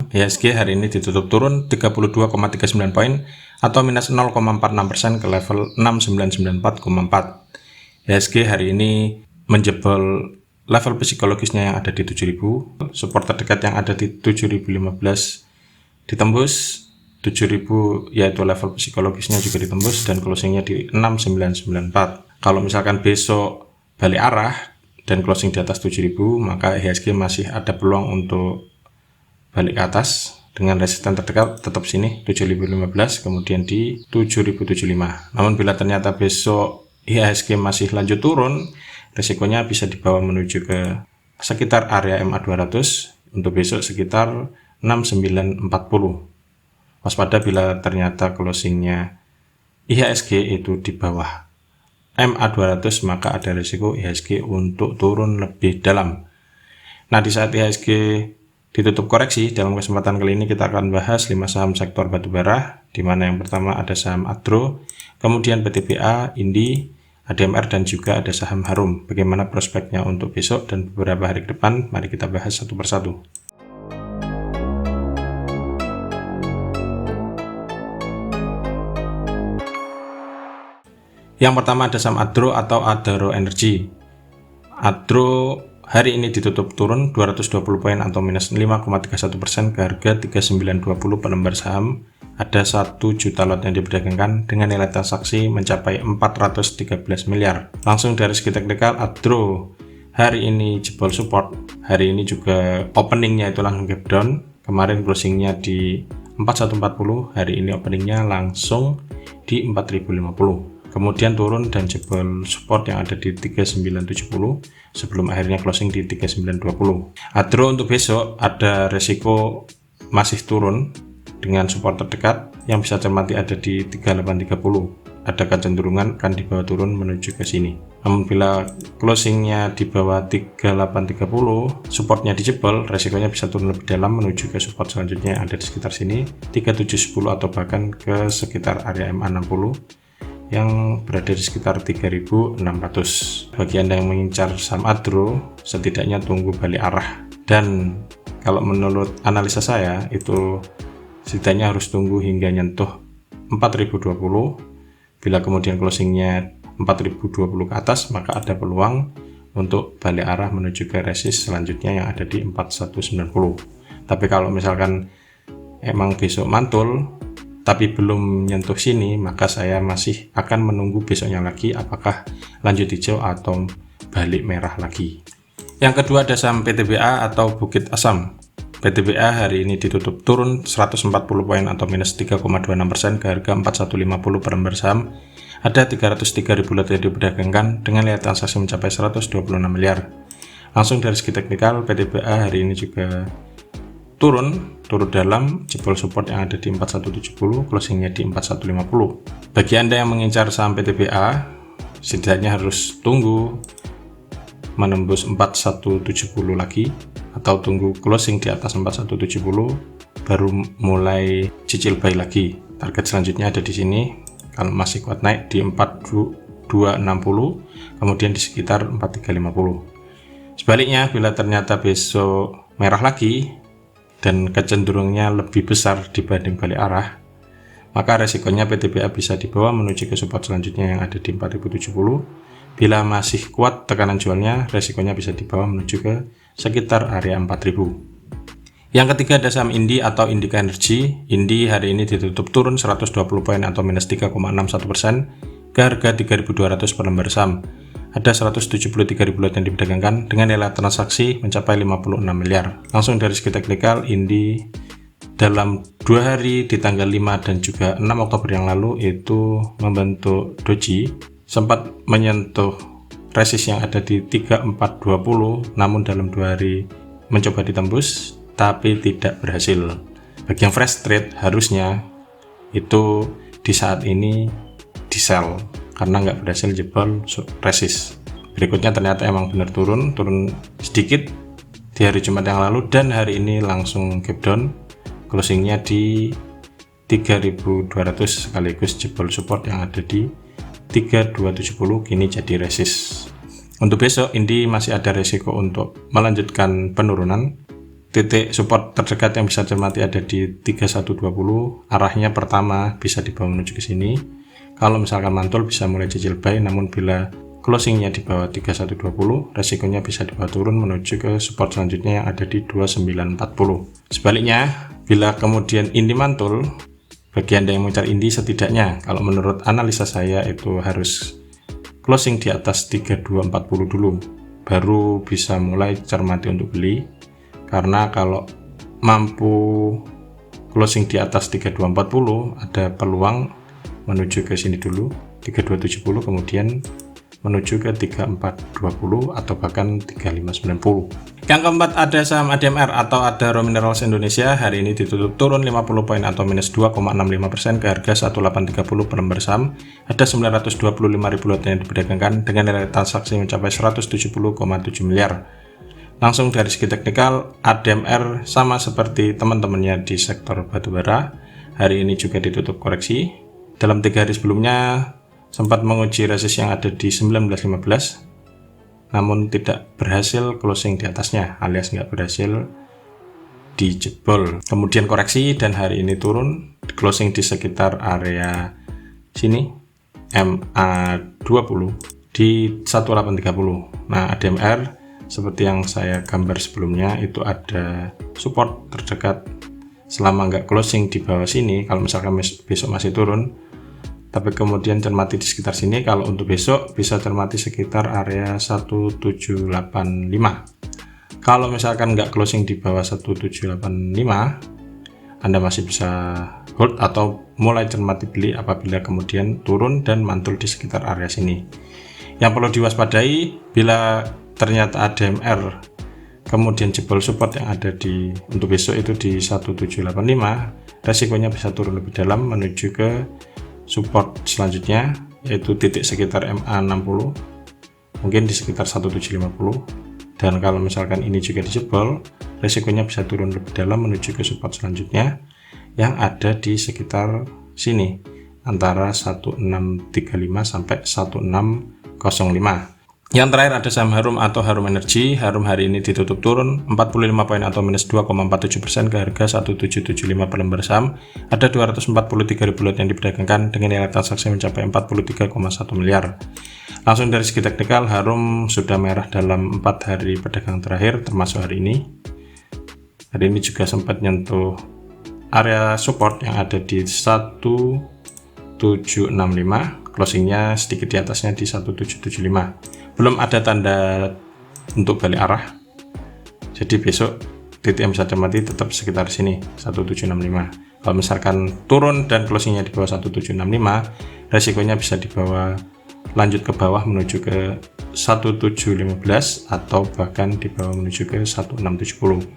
IHSG hari ini ditutup turun 32,39 poin atau minus 0,46% ke level 6994,4. IHSG hari ini menjebol level psikologisnya yang ada di 7000, support terdekat yang ada di 7015 ditembus, 7000 yaitu level psikologisnya juga ditembus, dan closingnya di 6994. Kalau misalkan besok balik arah dan closing di atas 7000, maka IHSG masih ada peluang untuk balik ke atas dengan resisten terdekat tetap sini 7015, kemudian di 7075. Namun bila ternyata besok IHSG masih lanjut turun, resikonya bisa dibawa menuju ke sekitar area MA 200 untuk besok sekitar 6940. Waspada bila ternyata closingnya IHSG itu di bawah MA 200, maka ada risiko IHSG untuk turun lebih dalam. Nah, di saat IHSG ditutup koreksi, dalam kesempatan kali ini kita akan bahas 5 saham sektor batubara, di mana yang pertama ada saham Adro, kemudian PTBA, Indi, ADMR, dan juga ada saham Harum. Bagaimana prospeknya untuk besok dan beberapa hari ke depan? Mari kita bahas satu persatu. Yang pertama ada saham Adro atau Adaro Energy. Adro hari ini ditutup turun 220 poin atau minus 5,31% ke harga 3920 per lembar saham. Ada 1 juta lot yang diperdagangkan dengan nilai transaksi mencapai 413 miliar. Langsung dari segi teknikal, Adro hari ini jebol support. Hari ini juga openingnya itu langsung gap down. Kemarin closingnya di 4140, hari ini openingnya langsung di 4050. Kemudian turun dan jebol support yang ada di 3970 sebelum akhirnya closing di 3920. Adro untuk besok ada resiko masih turun dengan support terdekat yang bisa cermati ada di 3830. Ada kecenderungan akan dibawa turun menuju ke sini. Namun bila closingnya di bawah 3830, supportnya dijebol, resikonya bisa turun lebih dalam menuju ke support selanjutnya yang ada di sekitar sini 3710 atau bahkan ke sekitar area MA60 yang berada di sekitar 3600. Bagi Anda yang mengincar saham Adro, setidaknya tunggu balik arah, dan kalau menurut analisa saya itu setidaknya harus tunggu hingga nyentuh 4020. Bila kemudian closingnya 4020 ke atas, maka ada peluang untuk balik arah menuju ke resist selanjutnya yang ada di 4190. Tapi kalau misalkan emang besok mantul tapi belum menyentuh sini, maka saya masih akan menunggu besoknya lagi apakah lanjut hijau atau balik merah lagi. Yang kedua ada saham PTBA atau Bukit Asam. PTBA hari ini ditutup turun 140 poin atau minus 3,26% ke harga 4150 per lembar saham. Ada 303.000 lot yang diperdagangkan dengan nilai transaksi mencapai 126 miliar. Langsung dari segi teknikal, PTBA hari ini juga turun dalam, jebol support yang ada di 4170, closingnya di 4150. Bagi Anda yang mengincar saham PTBA, setidaknya harus tunggu menembus 4170 lagi atau tunggu closing di atas 4170 baru mulai cicil buy lagi. Target selanjutnya ada di sini. Kalau masih kuat naik di 4260, kemudian di sekitar 4350. Sebaliknya, bila ternyata besok merah lagi dan kecenderungannya lebih besar dibanding balik arah, maka resikonya PTBA bisa dibawa menuju ke support selanjutnya yang ada di 4070. Bila masih kuat tekanan jualnya, resikonya bisa dibawa menuju ke sekitar area 4000. Yang ketiga ada saham Indi atau Indika Energy. Indi hari ini ditutup turun 120 poin atau minus 3,61% ke harga 3200 per lembar saham. Ada 173.000 lot yang diperdagangkan dengan nilai transaksi mencapai 56 miliar. Langsung dari segi teknikal, Indi dalam 2 hari di tanggal 5 dan juga 6 Oktober yang lalu itu membentuk doji, sempat menyentuh resist yang ada di 3420, namun dalam 2 hari mencoba ditembus tapi tidak berhasil. Bagi yang fresh trade harusnya itu di saat ini di sell karena nggak berhasil jebol resist. Berikutnya ternyata emang benar turun sedikit di hari Jumat yang lalu, dan hari ini langsung gap down, closingnya di 3200 sekaligus jebol support yang ada di 3270, kini jadi resist. Untuk besok Indi masih ada resiko untuk melanjutkan penurunan titik support terdekat yang bisa cermati ada di 3120, arahnya pertama bisa dibawa menuju ke sini. Kalau misalkan mantul bisa mulai cicil buy, namun bila closingnya di bawah 3120, resikonya bisa dibawa turun menuju ke support selanjutnya yang ada di 2940. Sebaliknya, bila kemudian ini mantul, bagi Anda yang mengincar ini setidaknya kalau menurut analisa saya itu harus closing di atas 3240 dulu, baru bisa mulai cermati untuk beli. Karena kalau mampu closing di atas 3240, ada peluang menuju ke sini dulu 3270, kemudian menuju ke 3420 atau bahkan 3590. Yang keempat ada saham ADMR atau Adaro Minerals Indonesia. Hari ini ditutup turun 50 poin atau minus 2,65% ke harga 1830 per lembar saham. Ada 925.000 lot yang diperdagangkan dengan nilai transaksi mencapai 170,7 miliar. Langsung dari segi teknikal, ADMR sama seperti teman-temannya di sektor batubara. Hari ini juga ditutup koreksi. Dalam 3 hari sebelumnya sempat menguji resist yang ada di 1915, namun tidak berhasil closing di atasnya, alias nggak berhasil dijebol. Kemudian koreksi dan hari ini turun, closing di sekitar area sini, MA20 di 1830. Nah, ADMR seperti yang saya gambar sebelumnya itu ada support terdekat. Selama nggak closing di bawah sini, kalau misalkan besok masih turun, tapi kemudian cermati di sekitar sini, kalau untuk besok bisa cermati sekitar area 1785. Kalau misalkan nggak closing di bawah 1785, Anda masih bisa hold atau mulai cermati beli apabila kemudian turun dan mantul di sekitar area sini. Yang perlu diwaspadai, bila ternyata ADMR kemudian jebol support yang ada di untuk besok itu di 1785, resikonya bisa turun lebih dalam menuju ke support selanjutnya, yaitu titik sekitar MA60, mungkin di sekitar 1750. Dan kalau misalkan ini juga dijebol, resikonya bisa turun lebih dalam menuju ke support selanjutnya yang ada di sekitar sini, antara 1635 sampai 1605. Yang terakhir ada saham Harum atau Harum Energy. Harum hari ini ditutup turun 45 poin atau minus 2,47% ke harga 1775 per lembar saham. Ada 243.000 lot yang diperdagangkan dengan nilai transaksi mencapai 43,1 miliar. Langsung dari segi teknikal, Harum sudah merah dalam 4 hari perdagangan terakhir termasuk hari ini. Hari ini juga sempat nyentuh area support yang ada di 1765, closingnya sedikit di atasnya di 1775. Belum ada tanda untuk balik arah, jadi besok titik yang bisa cermati tetap sekitar sini 1765. Kalau misalkan turun dan closingnya di bawah 1765, resikonya bisa dibawa lanjut ke bawah menuju ke 1715 atau bahkan di bawah menuju ke 1670.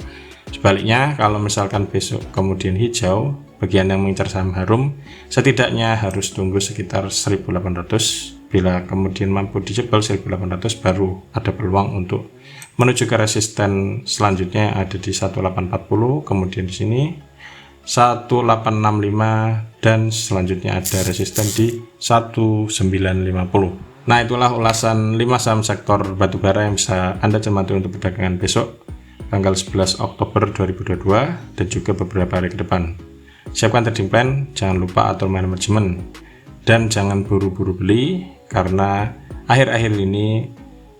Sebaliknya, kalau misalkan besok kemudian hijau, bagi Anda yang mengincar saham Harum, setidaknya harus tunggu sekitar 1800. Bila kemudian mampu dijebol 1800, baru ada peluang untuk menuju ke resisten selanjutnya yang ada di 1840, kemudian di sini 1865, dan selanjutnya ada resisten di 1950. Nah, itulah ulasan 5 saham sektor batubara yang bisa Anda cermati untuk perdagangan besok tanggal 11 Oktober 2022 dan juga beberapa hari ke depan. Siapkan trading plan, jangan lupa atur manajemen, dan jangan buru-buru beli karena akhir-akhir ini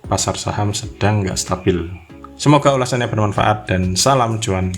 pasar saham sedang nggak stabil. Semoga ulasannya bermanfaat dan salam cuan.